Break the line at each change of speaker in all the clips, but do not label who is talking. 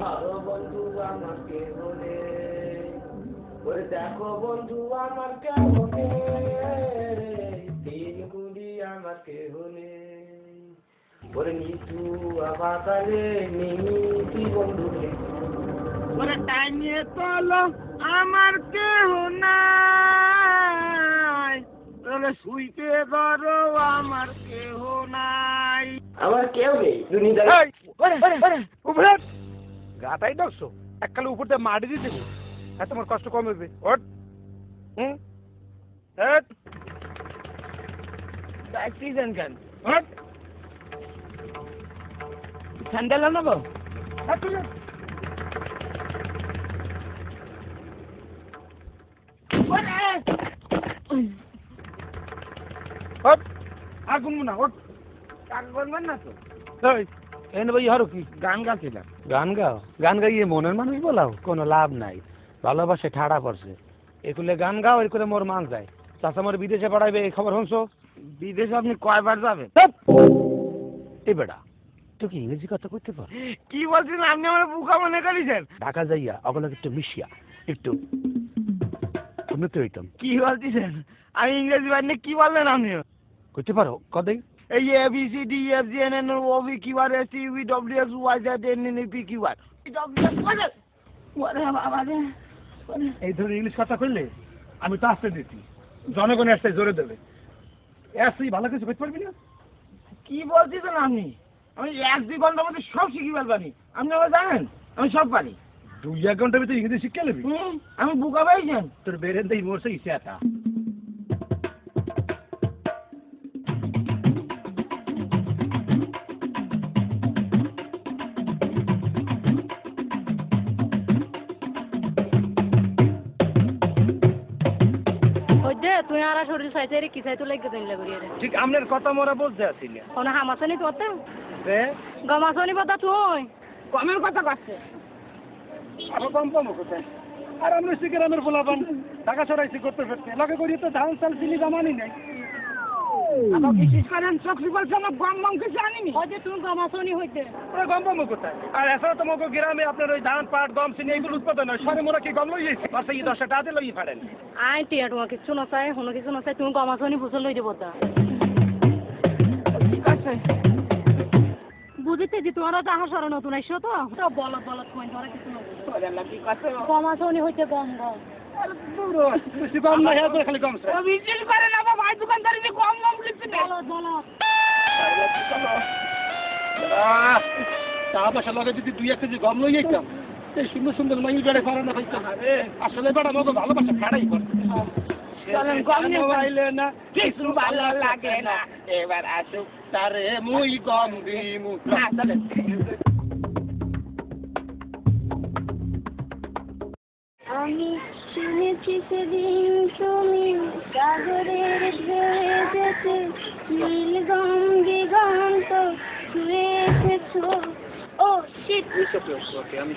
ভালো বন্ধু আমার কেহ নেই, ওরে দেখো বন্ধু আমার কেহ নেই, দিন গুলি আমার কেহ নেই, ওরে নিতু আবাকালে নিমিতি বন্ধু ওরে টাইমে চলো আমার কেহ নাই, ওরে শুইতে ধরো আমার কেহ নাই, আমার কেউ নেই দুনিয়ায়। গাতাই ডাকছো এককালে উপর দিয়ে মাটি দিতে তোমার কষ্ট কম হবে। ওট কেন স্যান্ডেল নেবো আগুন না ওট করবেন না তো এনে ভাই আরো কি গান গাছিলাম। গান গাও? গান গাইয়ে মনের মানুষ বলাও কোনো লাভ নাই, ভালোবাসে ঠাড়া পড়ছে। এগুলো গান গাও এর করে মোর মান যায়। চাচা মোর বিদেশে পাঠাইবে এই খবর শুনছো? বিদেশে আপনি কয়বার যাবেন? এই বেটা তুই কি ইংরেজি কথা কইতে পার? কি বলছেন আপনি? আমার বুকা মনে করেছেন? ঢাকা যাইয়া অগলকে একটু মিশিয়া একটু উন্নত হইতাম। কি বলতেছেন? আমি ইংরেজি বাড়ি কি বললেন আপনি? কইতে পারো কদিন? এই A B C D F G N N O P Q R S T U V W X Y Z N N P Q R. এই ধরনের ইংলিশ কথা কইলে আমি তো আসতে দিচ্ছি, জনগণের আসতে জোরে দেবে। তুই ভালো কিছু করতে পারবি না? কি বলছিস আপনি? আমি 1-2 ঘন্টার মধ্যে সব শিখি পারবানি। আপনি আমার জানেন আমি সব পারি। 2-1 ঘন্টার ভিতরে ইংরেজি শিখে নেবি? আমি বুকা পাইছেন তোর বেরেন দেই মোরছে ইচ্ছা।
তুই আর শরীর চাইতে রে কি চাইতে লাগে দিন লাগি রে।
ঠিক আমনের কথা মোরা বলতে আছিস না।
কোন হামাসনি তোতে?
রে
গমাসনি বতা তুই কমের কথা কইছে।
আর কম কোথায়? আর আমরা সিগারেটের পোলাপান টাকা ছড়াইছি করতে ফেরতে লগে করি তো ধান চাল চিনি জমানি নাই। আমার কিছু করেন চাকরি বলছে আমার গম কিছু আনিনি।
ওই যে তুমি গমাসনি হইতে
ওরা গম কোথায়? আর এছাড়া তো মগো গ্রামে আপনার ওই ধান পাট গম চিনি এগুলো উৎপাদন হয়। সরে মোরা কি গম লই যাইছি? পাশে কি 10 টাকা দিয়ে লই ফাড়েন?
আই টিয়া তোমার কিছু না চাই, হলো কিছু না চাই, তুমি গমাসনি বুঝল লই দেব তা। ঠিক আছে বুঝিতে যে তোমার যাহা সর নতুন আইছো তো সব বলত কই ধরে কিছু না বুঝো আল্লাহ কি কথা গমাসনি হইতে গম
পুরো কিছু গম না হয় খালি গম স্যার
ও বিজলি করে না বাবা ভাই দোকানদারি যে গম লিখতে না বলত
তা পয়সা লগে যদি 2-1 কেজি গম লই যাইতাম এই সুন্দর সুন্দর মাইল বেড়ে ফাড়া না পাইতাম। আসলে বেড়া মগো ভালোবাসা ফাড়াই করতে।
চলেন গম নিয়ে
পাইলে না কিছু ভালো লাগে না, এবার আসুক তারে মুই গম দিমু। না চলেন।
আমি শুনেছি সেদিন তুমি সাগরের ঢেউয়ে যেতে নীল গম দিগন্ত ছুঁয়ে এসেছো। ও শিট।
ওকে আমি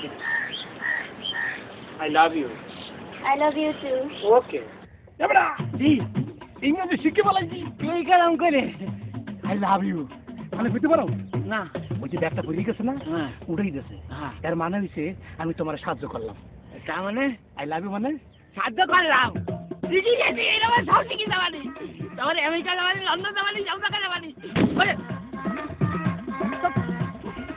I love you.
I love you too.
Okay এবড়া জি ইংরেজি শিখে বলাইছি
তুই কেমন করে
আই লাভ ইউ মানে বুঝতে পারো
না?
ওই যে ব্যাগটা পড়ে গেছে না
হ্যাঁ
উঠেই গেছে।
হ্যাঁ
এর মানে হইছে আমি তোমার সাহায্য করলাম।
তা মানে
আই লাভ ইউ মানে
সাহায্য করলাম। শিখি গেছি এরকম সব শিখি যাবানি, তারপরে আমেরিকা যাবানি, লন্ডন যাবানি, সব জায়গায় যাবানি।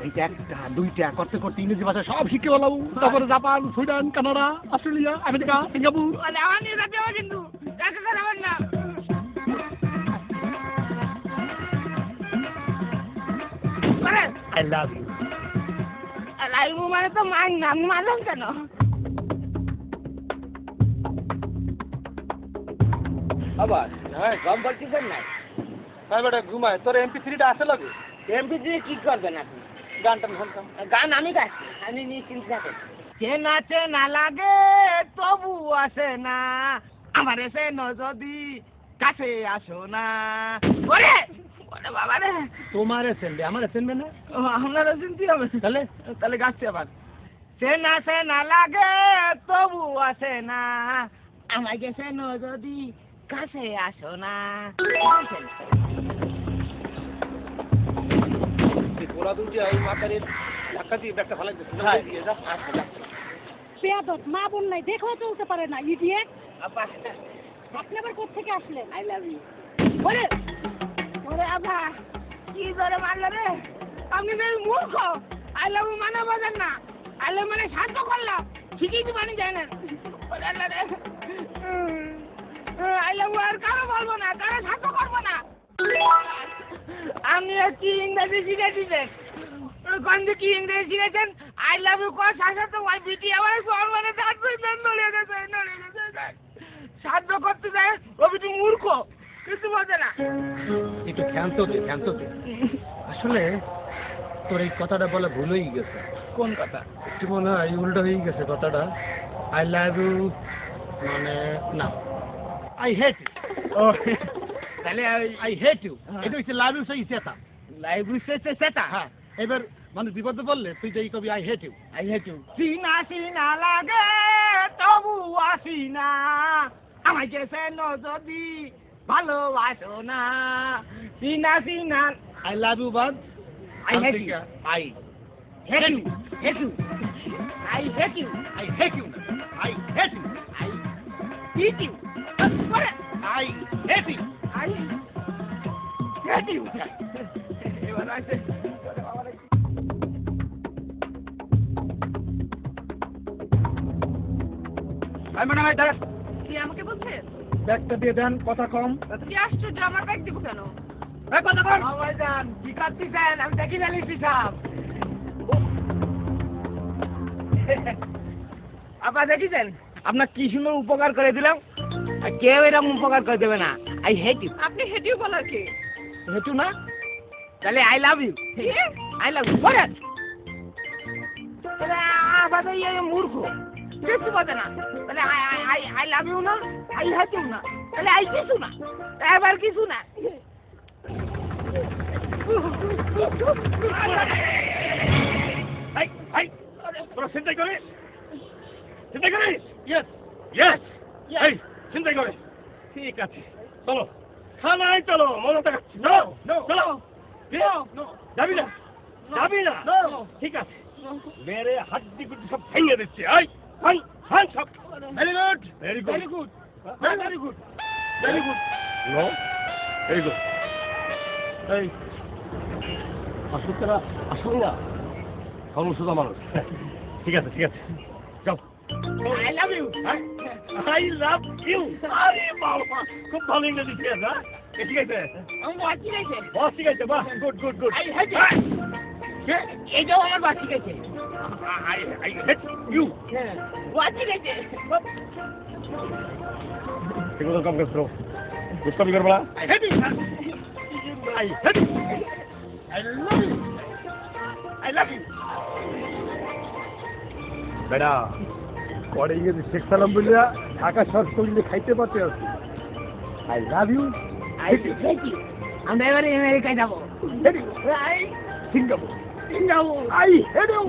এইটা 1-2 করতে করতে ইংরেজি ভাষা সব শিখে বলাম। তারপরে Japan, Sweden, Canada, Australia, America, Singapore.
আমার নিয়ে যাতে হবে কিন্তু দেখা করাবেন না।
I love you.
লাইভ মানে তো আপনি মানলেন কেন?
আবার হ্যাঁ গম বলতেছেন না? হ্যাঁ বেটা ঘুমায়। তোর MP3টা আছে লাগে?
MP3 কি করবেন আপনি?
গানটা শুনতাম।
গান আমি গাইছি, আমি নিয়ে চিন্তা করি। সে নাচে না লাগে তবু আসে না, আমার এসে যদি কাছে আসো না। ওরে ওরে বাবা রে,
তোমার চিনবে আমার চিনবে না?
আপনারা চিনতে হবে।
তাহলে
তাহলে গাচ্ছি আবার। সে নাচে না লাগে তবু আসে না, আমার গেছে যদি কাছে আসো না।
ওরা দুটি এই মাতারের ধাক্কা দিয়ে ব্যাগটা ফেলাই দিচ্ছি
বেয়াদব মা বোন নাই দেখেও চলতে পারে না ইডিয়েট।
আপা
আপনি আবার কোত্থেকে আসলেন?
I love you. ওরে ওরে আপা কি ধরে মারলো রে, আপনি বেশ মূর্খ। আই লাভ ইউ মানে বোঝেন না, আই লাভ মানে সাহায্য করলাম ঠিকই তো মানে জানেন। ওরে আল্লাহ রে, আই লাভ ইউ আর কারো বলবো না, কারো সাহায্য করবো না। আপনি কি ইংরেজি শিখে দিবেন? কোন যে কি ইংরেজি শিখেছেন? আই লাভ ইউ কর সাথে তো ওই বিটি আমার সম্মানে দাঁত নড়ে গেছে। সাহায্য করতে যায় ও বিটি মূর্খ, কিছু বোঝে না।
একটু ক্ষান্ত দে আসলে তোর এই কথাটা বলে ভুল হয়ে গেছে।
কোন কথা?
একটু মনে হয় উল্টো হয়ে গেছে কথাটা। আই লাভ ইউ মানে না, আই হেট ইউ।
ও তাহলে
আই হেট ইউ এটা হচ্ছে লাভ ইউ সেই সেটা।
লাইব্রেরি সেটা।
হ্যাঁ, এবার মানে বিপদে বললে তুই যেই কবি I hate you.
I hate you. সিনা সিনা লাগে তবু আসি না, আমায় গেছে যদি ভালোবাসো না। সিনা সিনা
আই লাভ ইউ বাদ
I hate you.
I
hate you. Hate you. I hate you.
I hate you I hate you
I hit you. ওরে
I hate you.
I hate you. এবার আছে
আমি মনে হয় দাঁড়া,
কি আমাকে বলছেন?
ব্যাগটা দিয়ে দেন, কথা কম।
কি আশ্চর্য, আমার ব্যাগ দিব কেন?
এই কথা কম।
ভাইজান কি করতেছেন? আমি দেখি জানি পিসাব। আপা দেখেছেন আপনার কি সুন্দর উপকার করে দিলাম, আর কেউ এরকম উপকার করে দেবে না। I hate you.
আপনি হেডিও বলার কে?
হেটু না, তাহলে I love you. I love you বলেন। তাহলে আবার ইয়ে মূর্খ, কিছু বোঝে না। তাহলে আই লাভ ইউ না, আই হেট ইউ না, তাহলে আই কিছু না, এবার কিছু না।
তোরা চিন্তাই করিস? চিন্তাই করিস? ইয়েস ইয়েস এই চিন্তাই করে। ঠিক আছে চলো থানায় চলো, মনে থাকাচ্ছি। চলো যাবি না, যাবি না। ঠিক আছে, মেরে হাড্ডি গুড্ডি সব ভেঙে দিচ্ছি। এই হান হান সব। Very good very good very good very good very good no very good. এই আসুকেরা আসুন না, সমস্যা মানুষ। ঠিক আছে ঠিক আছে যাও।
I love you.
I love you. আরে বাবা, খুব ভালো ইংরেজি ঠিক আছে। ঠিক আছে,
আমি বাচ্চি গেছে।
বস ঠিক আছে, বাহ good good good.
I hate you. এইটাও আমার বাচ্চি গেছে।
I hate you.
বাচ্চি গেছে।
এগুলো কাম করছো, দুষ্টামি করবে না।
I hate you.
I hate you. I love you. I love you. বেটা পরে ইংরেজি শিখছিলাম বলিয়া ঢাকা শহর করলে খাইতে পারতে আছি। I love you.
I hate you. আমরা এবারে আমেরিকায় যাবো।
Singapore.
Singapore.
I hate you.